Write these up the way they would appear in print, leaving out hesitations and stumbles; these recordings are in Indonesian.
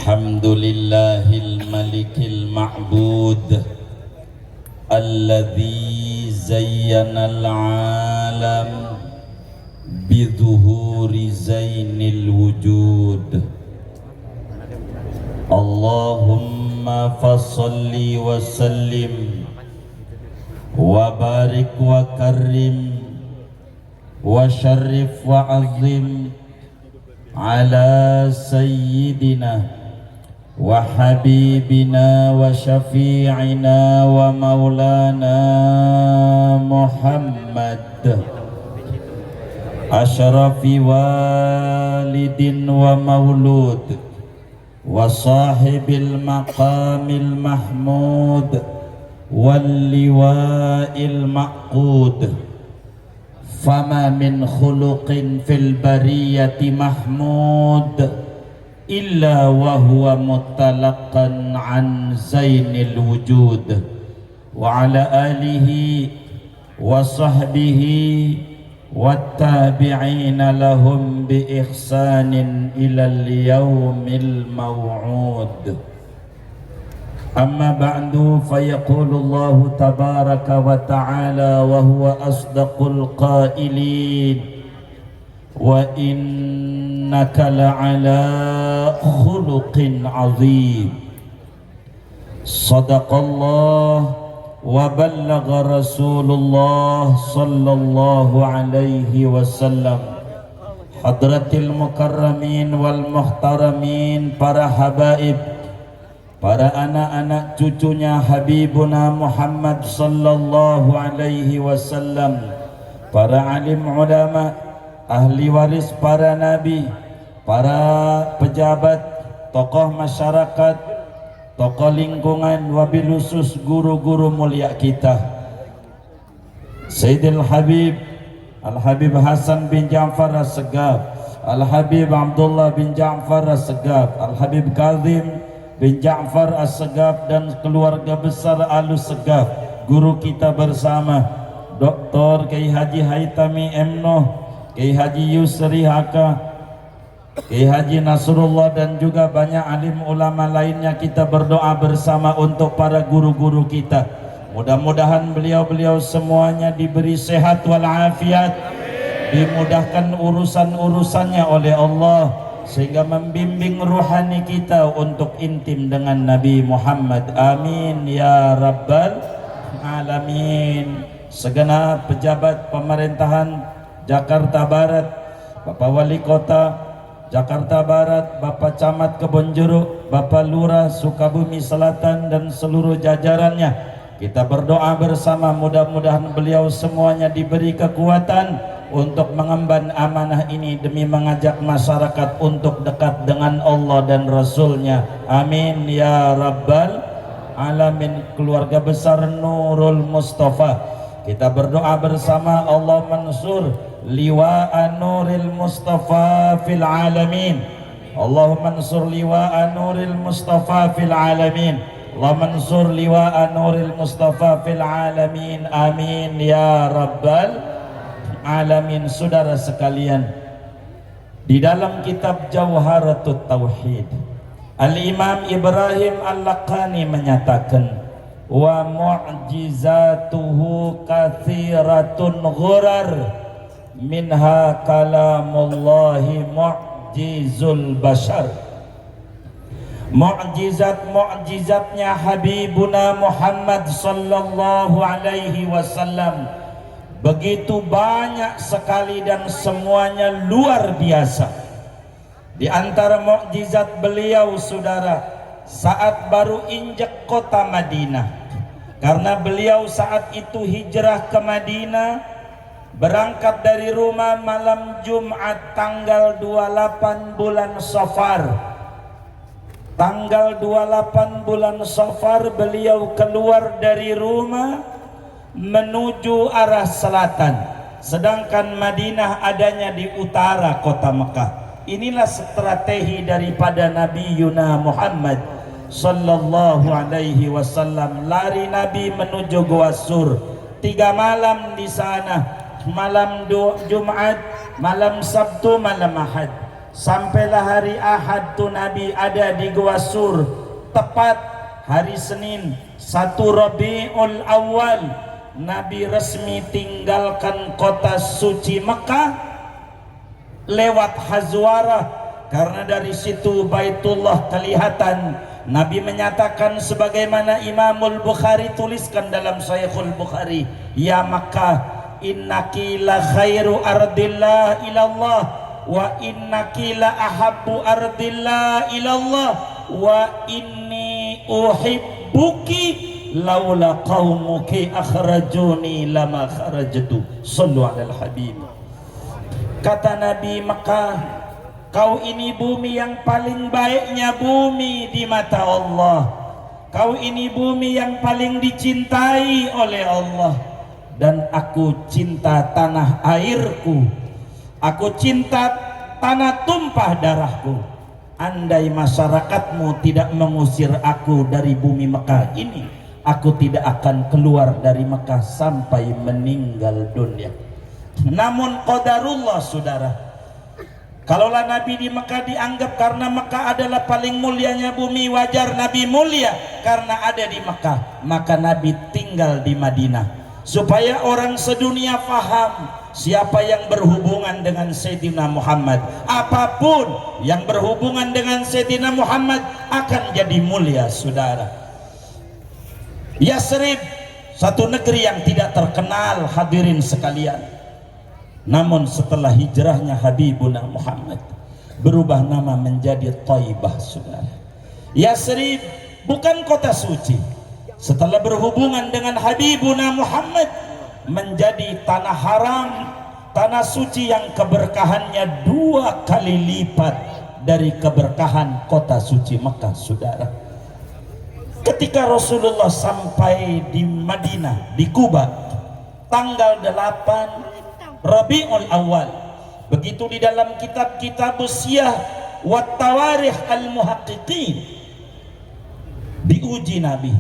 الحمد لله الملك المعبود الذي زين العالم بظهور زين الوجود. اللهم فصل وسلم وبارك وكرم وشرف وعظم على سيدنا وحبيبنا وشفيعنا ومولانا محمد أشرف والد ومولود وصاحب المقام المحمود واللواء المعقود. فما من خلق في البرية محمود إلا وهو متلقا عن زين الوجود وعلى آله وصحبه والتابعين لهم بإحسان إلى اليوم الموعود. أما بعد فيقول الله تبارك وتعالى وهو أصدق القائلين وإنك لعلى خلق عظيم. صدق الله وبلغ رسول الله صلى الله عليه وسلم. Hadratil mukarramin wal muhtaramin, para habaib, para anak-anak cucunya Habibuna Muhammad sallallahu alaihi wasallam, para alim ulama, ahli waris para nabi, para pejabat, tokoh masyarakat, tokoh lingkungan, wabil khusus guru-guru mulia kita, Sayyidil Habib Al-Habib Hasan bin Ja'far As-Segaf, Al-Habib Abdullah bin Ja'far As-Segaf, Al-Habib Kazim bin Ja'far As-Segaf dan keluarga besar Al-Segaf, guru kita bersama Dr. Kiai Haji Haitami M. Nuh, Kiai Haji Yusri Haka, Kiai Haji Nasrullah, dan juga banyak alim ulama lainnya. Kita berdoa bersama untuk para guru-guru kita. Mudah-mudahan beliau-beliau semuanya diberi sehat walafiat, dimudahkan urusan-urusannya oleh Allah, sehingga membimbing ruhani kita untuk intim dengan Nabi Muhammad. Amin ya rabbal alamin. Segenap pejabat pemerintahan Jakarta Barat, Bapak Wali Kota Jakarta Barat, Bapak Camat Kebonjeruk, Bapak Lurah Sukabumi Selatan dan seluruh jajarannya, kita berdoa bersama mudah-mudahan beliau semuanya diberi kekuatan untuk mengemban amanah ini demi mengajak masyarakat untuk dekat dengan Allah dan Rasulnya. Amin ya rabbal alamin. Keluarga besar Nurul Mustafa, kita berdoa bersama Allah mansur liwa'a Nuril Mustafa fil alamin. Allahumma mansur liwa'a Nuril Mustafa fil alamin. Allahumma mansur liwa'a Nuril Mustafa fil alamin. Amin ya rabbal alamin. Saudara sekalian, di dalam kitab Jauharatut Tauhid, Al-Imam Ibrahim Al-Laqani menyatakan, wa mu'jizatuhu kathiratun ghurar minha kalamullahi mu'jizul bashar. Mu'jizat-mu'jizatnya Habibuna Muhammad sallallahu alaihi wasallam begitu banyak sekali dan semuanya luar biasa. Di antara mukjizat beliau, saudara, saat baru injak kota Madinah, karena beliau saat itu hijrah ke Madinah, berangkat dari rumah malam Jumat tanggal 28 bulan Safar. Tanggal 28 bulan Safar beliau keluar dari rumah menuju arah selatan, sedangkan Madinah adanya di utara kota Mekah. Inilah strategi daripada Nabi Yuna Muhammad sallallahu alaihi wasallam. Lari Nabi menuju Gua Sur, 3 malam di sana, malam Jumat, malam Sabtu, malam Ahad. Sampailah hari Ahad tuh Nabi ada di Gua Sur, tepat hari Senin 1 Rabiul Awal Nabi resmi tinggalkan kota suci Mekah lewat Hazwarah, karena dari situ Baitullah kelihatan. Nabi menyatakan sebagaimana Imamul Bukhari tuliskan dalam Sahihul Bukhari, ya Makkah, innaki la khairu ardillah ilallah wa innaki la ahabbu ardillah ilallah wa inni uhibbuki laula qaumuki akhrajuni lama kharajtu. Sallu alal habib. Kata Nabi, Makkah, kau ini bumi yang paling baiknya bumi di mata Allah. Kau ini bumi yang paling dicintai oleh Allah. Dan aku cinta tanah airku, aku cinta tanah tumpah darahku. Andai masyarakatmu tidak mengusir aku dari bumi Mekah ini, aku tidak akan keluar dari Mekah sampai meninggal dunia. Namun qadarullah, saudara, kalaulah Nabi di Mekah dianggap karena Mekah adalah paling mulianya bumi, wajar Nabi mulia karena ada di Mekah, maka Nabi tinggal di Madinah supaya orang sedunia faham siapa yang berhubungan dengan Sayyidina Muhammad. Apapun yang berhubungan dengan Sayyidina Muhammad akan jadi mulia, saudara. Yasrib, satu negeri yang tidak terkenal, hadirin sekalian. Namun setelah hijrahnya Habibuna Muhammad, berubah nama menjadi Thaibah, saudara. Yasrib bukan kota suci. Setelah berhubungan dengan Habibuna Muhammad, menjadi tanah haram, tanah suci yang keberkahannya 2 kali lipat dari keberkahan kota suci Mekah, saudara. Ketika Rasulullah sampai di Madinah, di Kuba, tanggal 8 Rabiul Awal, begitu di dalam kitab-kitab Siyah wa Tawarikh al-Muhaqqiqin, diuji Nabi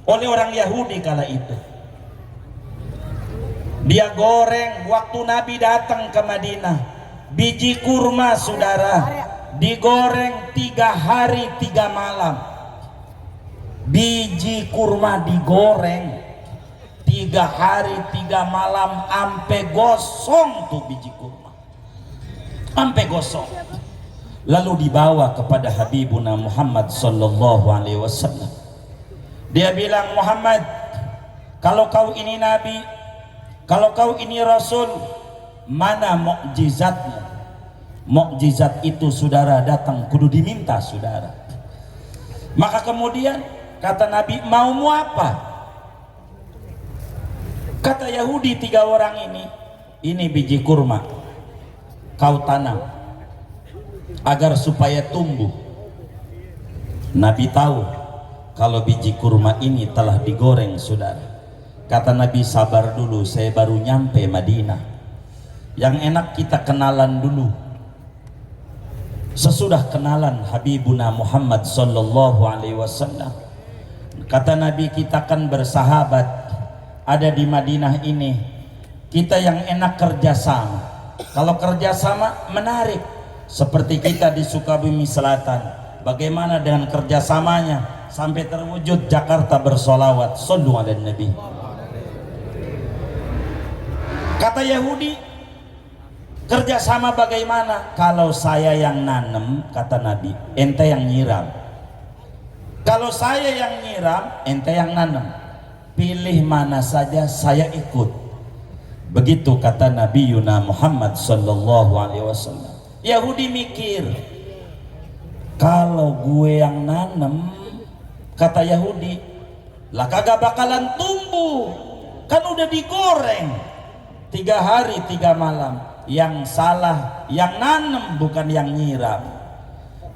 oleh orang Yahudi kala itu. Dia goreng waktu Nabi datang ke Madinah biji kurma, saudara, digoreng 3 hari 3 malam. Biji kurma digoreng 3 hari 3 malam ampe gosong tuh biji kurma, ampe gosong. Lalu dibawa kepada Habibuna Muhammad sallallahu alaihi wasallam. Dia bilang, Muhammad, kalau kau ini nabi, kalau kau ini rasul, mana mukjizatmu? Mukjizat itu, saudara, datang kudu diminta, saudara. Maka kemudian kata Nabi, maumu apa? Kata Yahudi 3 orang ini biji kurma, kau tanam agar supaya tumbuh. Nabi tahu kalau biji kurma ini telah digoreng, saudara. Kata Nabi, sabar dulu, saya baru nyampe Madinah. Yang enak kita kenalan dulu. Sesudah kenalan Habibuna Muhammad sallallahu alaihi wasallam, kata Nabi, kita kan bersahabat, ada di Madinah ini, kita yang enak kerjasama. Kalau kerjasama menarik, seperti kita di Sukabumi Selatan, bagaimana dengan kerjasamanya sampai terwujud Jakarta bersolawat. Sallu ala Nabi. Kata Yahudi, kerjasama bagaimana? Kalau saya yang nanem, kata Nabi, ente yang nyiram. Kalau saya yang nyiram, ente yang nanem. Pilih mana saja, saya ikut. Begitu kata Nabi Yuna Muhammad sallallahu alaihi wasallam. Yahudi mikir, kalau gue yang nanem, kata Yahudi, lah kagak bakalan tumbuh, kan udah digoreng 3 hari 3 malam. Yang salah yang nanem, bukan yang nyiram.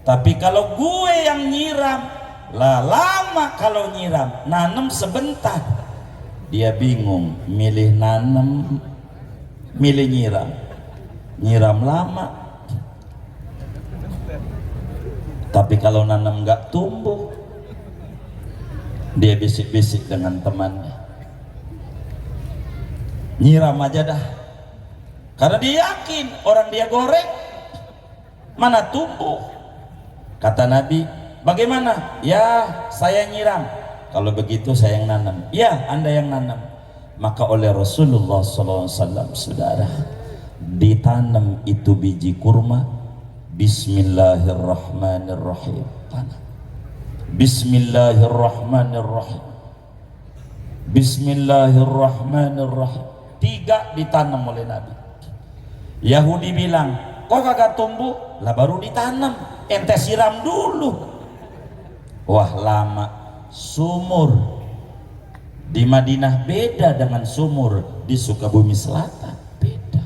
Tapi kalau gue yang nyiram, lah lama kalau nyiram, nanem sebentar. Dia bingung, milih nanem, milih nyiram. Nyiram lama, tapi kalau nanem nggak tumbuh. Dia bisik-bisik dengan temannya, nyiram aja dah, karena dia yakin orang dia goreng mana tumbuh. Kata Nabi, bagaimana? Ya saya nyiram. Kalau begitu saya yang nanam. Ya Anda yang nanam. Maka oleh Rasulullah SAW, saudara, ditanam itu biji kurma. Bismillahirrahmanirrahim. Tanam. Bismillahirrahmanirrahim. Bismillahirrahmanirrahim. 3 ditanam oleh Nabi. Yahudi bilang, kok kagak tumbuh? Lah baru ditanam, ente siram dulu. Wah lama. Sumur di Madinah beda dengan sumur di Sukabumi Selatan, beda.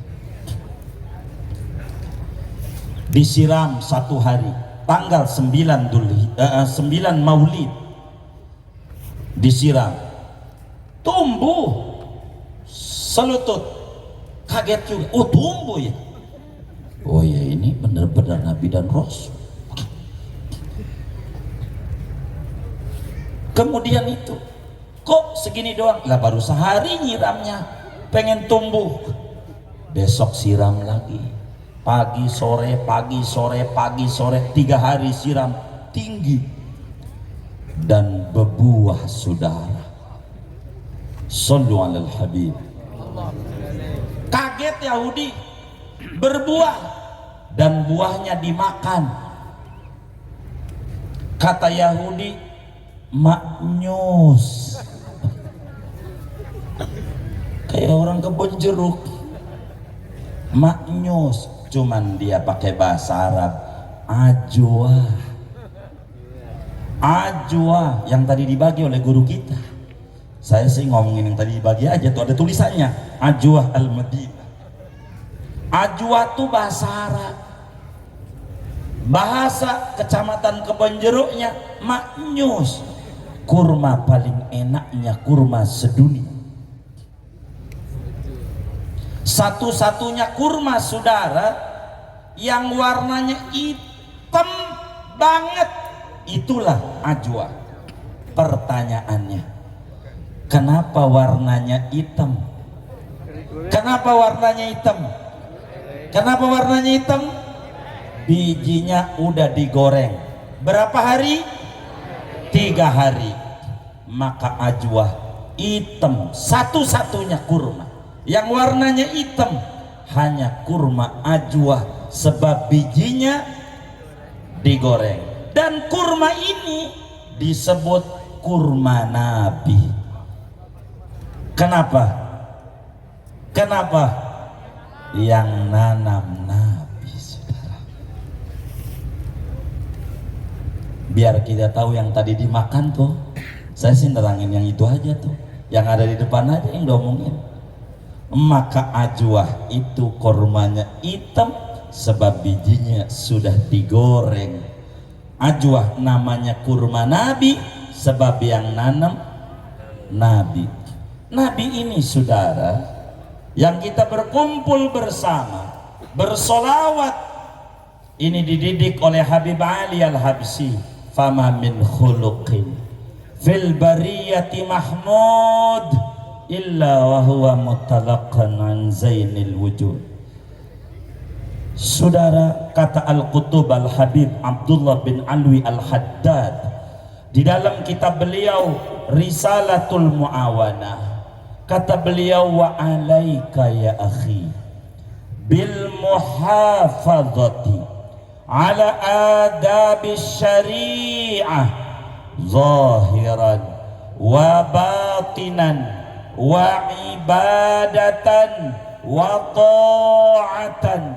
Disiram 1 hari, tanggal 9 Maulid, disiram, tumbuh selutut. Kaget juga, oh tumbuh ya. Oh ya, ini benar-benar Nabi dan Rasul. Kemudian itu, kok segini doang? Lah baru sehari nyiramnya, pengen tumbuh. Besok siram lagi, pagi sore, pagi sore, pagi sore, 3 hari siram, tinggi dan berbuah, saudara. Shallu alal Habib. Kaget Yahudi, berbuah dan buahnya dimakan. Kata Yahudi, maknyus, kayak orang kebun jeruk. Maknyus, cuman dia pakai bahasa Arab, ajwa. Ajwa yang tadi dibagi oleh guru kita. Saya sih ngomongin yang tadi dibagi aja, tuh ada tulisannya, ajwa al-Madinah. Ajwa tuh bahasa Arab, bahasa kecamatan Kebon Jeruknya maknyus. Kurma paling enaknya kurma sedunia. Satu-satunya kurma, saudara, yang warnanya hitam banget, itulah ajwa. Pertanyaannya, kenapa warnanya hitam? Kenapa warnanya hitam? Kenapa warnanya hitam? Bijinya udah digoreng. Berapa hari? 3 hari. Maka ajwa hitam, satu-satunya kurma yang warnanya hitam, hanya kurma ajwa, sebab bijinya digoreng. Dan kurma ini disebut kurma Nabi. Kenapa? Kenapa? Yang nanam Nabi, saudara. Biar kita tahu yang tadi dimakan tuh, saya sih nerangin yang itu aja tuh, yang ada di depan aja yang diomongin. Maka ajwah itu kurmanya hitam sebab bijinya sudah digoreng. Ajwah namanya kurma Nabi sebab yang nanam Nabi. Nabi ini, saudara, yang kita berkumpul bersama, bersolawat, ini dididik oleh Habib Ali Al-Habsyi. Fama min khuluqin fil bariyati mahmud illa wa huwa mutalaqan an zainil wujud. Saudara, kata Al-Qutub Al-Habib Abdullah bin Alwi Al-Haddad di dalam kitab beliau Risalatul Muawanah, kata beliau, wa alaika ya akhi bil muhafazati ala adabi syari'ah zahiran wa batinan wa ibadatan wa ta'atan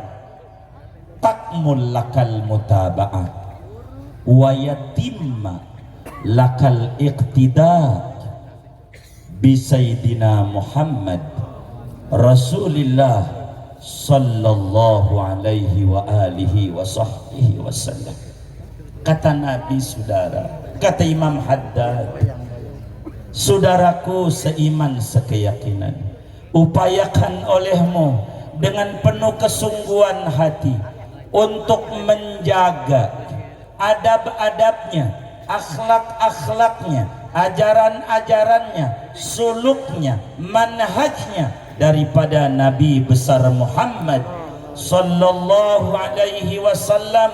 takmul lakal mutaba'ah wa yatimma lakal iqtida' bi Sayyidina Muhammad Rasulillah sallallahu alaihi wa alihi wa sahbihi wasallam. Kata Nabi, saudara, kata Imam Haddad, saudaraku seiman sekeyakinan, upayakan olehmu dengan penuh kesungguhan hati untuk menjaga adab-adabnya, akhlak-akhlaknya, ajaran-ajarannya, suluknya, manhajnya daripada Nabi besar Muhammad sallallahu alaihi wasallam,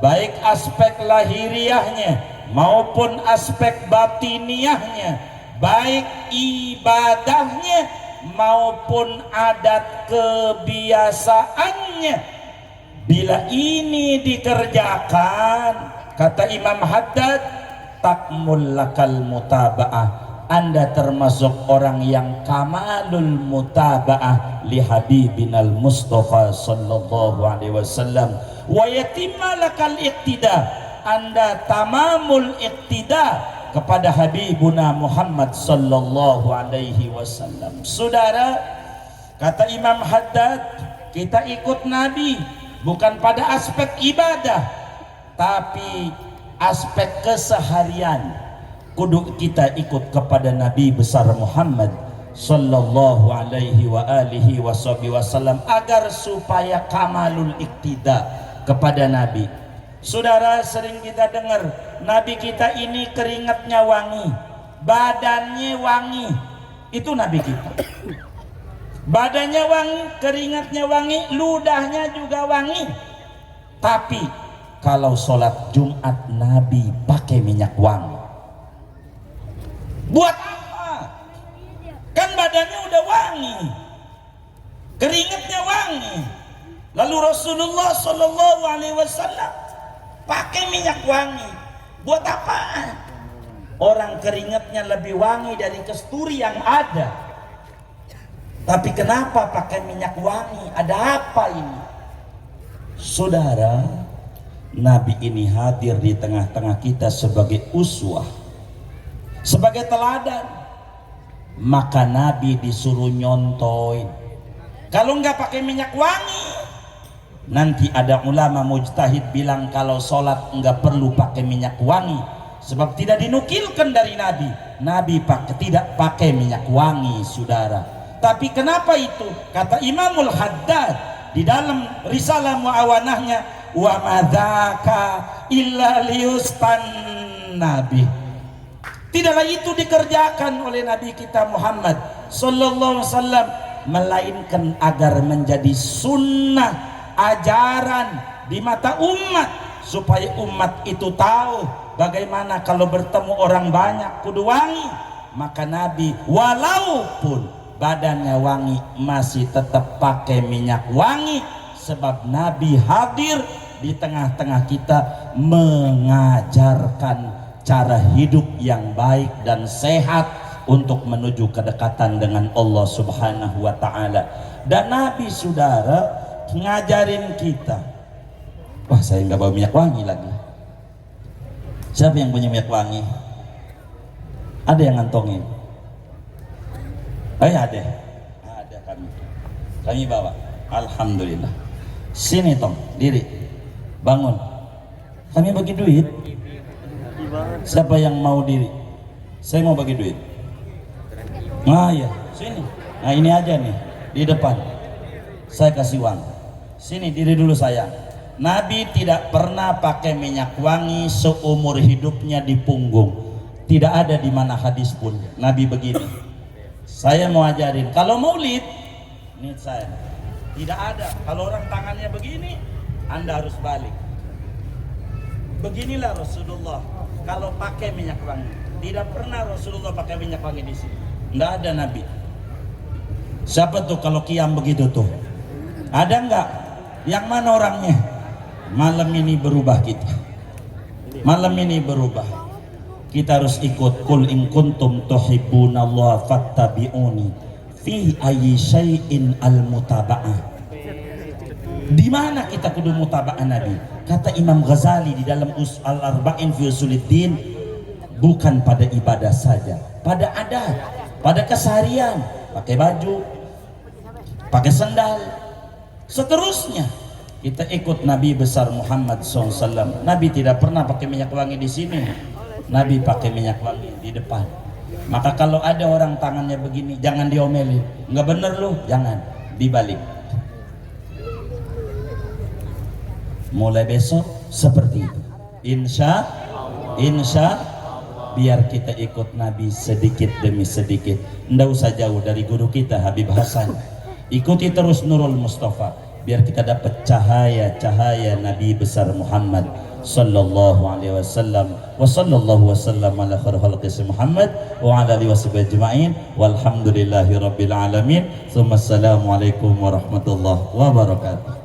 baik aspek lahiriahnya maupun aspek batiniahnya, baik ibadahnya maupun adat kebiasaannya. Bila ini dikerjakan, kata Imam Haddad, takmul lakal mutaba'ah, Anda termasuk orang yang kamalul mutaba'ah li habibinal Mustafa sallallahu alaihi wasallam, wa yatimma lakal iqtida, Anda tamamul iqtida kepada habibuna Muhammad sallallahu alaihi wasallam. Saudara, kata Imam Haddad, kita ikut Nabi bukan pada aspek ibadah, tapi aspek keseharian. Kudu kita ikut kepada Nabi besar Muhammad sallallahu alaihi wa alihi wasallam agar supaya kamalul iktida kepada Nabi. Saudara, sering kita dengar Nabi kita ini keringatnya wangi, badannya wangi. Itu Nabi kita. Badannya wangi, keringatnya wangi, ludahnya juga wangi. Tapi kalau sholat Jumat Nabi pakai minyak wangi. Buat apa? Kan badannya udah wangi, keringatnya wangi. Lalu Rasulullah Shallallahu Alaihi Wasallam pakai minyak wangi. Buat apa? Orang keringatnya lebih wangi dari kasturi yang ada. Tapi kenapa pakai minyak wangi? Ada apa ini? Saudara, Nabi ini hadir di tengah-tengah kita sebagai uswah, sebagai teladan. Maka Nabi disuruh nyontoin. Kalau nggak pakai minyak wangi, nanti ada ulama mujtahid bilang kalau sholat nggak perlu pakai minyak wangi, sebab tidak dinukilkan dari Nabi. Nabi tidak pakai minyak wangi, saudara. Tapi kenapa itu? Kata Imamul Haddad di dalam risalah muawanahnya, wa madzaka illa liustan Nabi. Tidaklah itu dikerjakan oleh Nabi kita Muhammad sallallahu alaihi wasallam, melainkan agar menjadi sunnah, ajaran di mata umat, supaya umat itu tahu bagaimana kalau bertemu orang banyak kudu wangi. Maka Nabi walaupun badannya wangi masih tetap pakai minyak wangi, sebab Nabi hadir di tengah-tengah kita mengajarkan cara hidup yang baik dan sehat untuk menuju kedekatan dengan Allah Subhanahu wa Ta'ala. Dan Nabi, saudara, ngajarin kita. Wah, saya nggak bawa minyak wangi lagi. Siapa yang punya minyak wangi? Ada yang ngantongin? Ada. Ada kami bawa. Alhamdulillah. Sini Tom, diri, bangun. Kami bagi duit. Siapa yang mau diri? Saya mau bagi duit. Nah ya, sini. Nah ini aja nih, di depan. Saya kasih uang. Sini diri dulu sayang. Nabi tidak pernah pakai minyak wangi seumur hidupnya di punggung. Tidak ada di mana hadis pun Nabi begini. Saya mau ajarin. Kalau maulid, ini saya. Tidak ada. Kalau orang tangannya begini, Anda harus balik. Beginilah Rasulullah kalau pakai minyak wangi. Tidak pernah Rasulullah pakai minyak wangi di sini. Tidak ada Nabi. Siapa tuh kalau qiyam begitu tuh? Ada enggak? Yang mana orangnya? Malam ini berubah kita. Malam ini berubah. Kita harus ikut. Qul in kuntum tuhibbunallaha fattabi'uni fi ayyi syai'in al-mutaba'ah. Di mana kita kudu mutaba'ah Nabi? Kata Imam Ghazali di dalam Al-Arba'in fi Usuluddin, bukan pada ibadah saja, pada adat, pada keseharian, pakai baju, pakai sandal, seterusnya kita ikut Nabi besar Muhammad SAW. Nabi tidak pernah pakai minyak wangi di sini, Nabi pakai minyak wangi di depan. Maka kalau ada orang tangannya begini, jangan diomelin, nggak bener lu, jangan, dibalik. Mulai besok seperti itu, insya biar kita ikut Nabi sedikit demi sedikit. Nggak usah jauh dari guru kita Habib Hasan. Ikuti terus Nurul Mustafa, biar kita dapat cahaya Nabi besar Muhammad sallallahu alaihi wasallam. Wa sallallahu wasallam ala khairil khalqi Muhammad wa ala alihi washabihi ajma'in walhamdulillahi rabbil alamin. Assalamualaikum warahmatullahi wabarakatuh.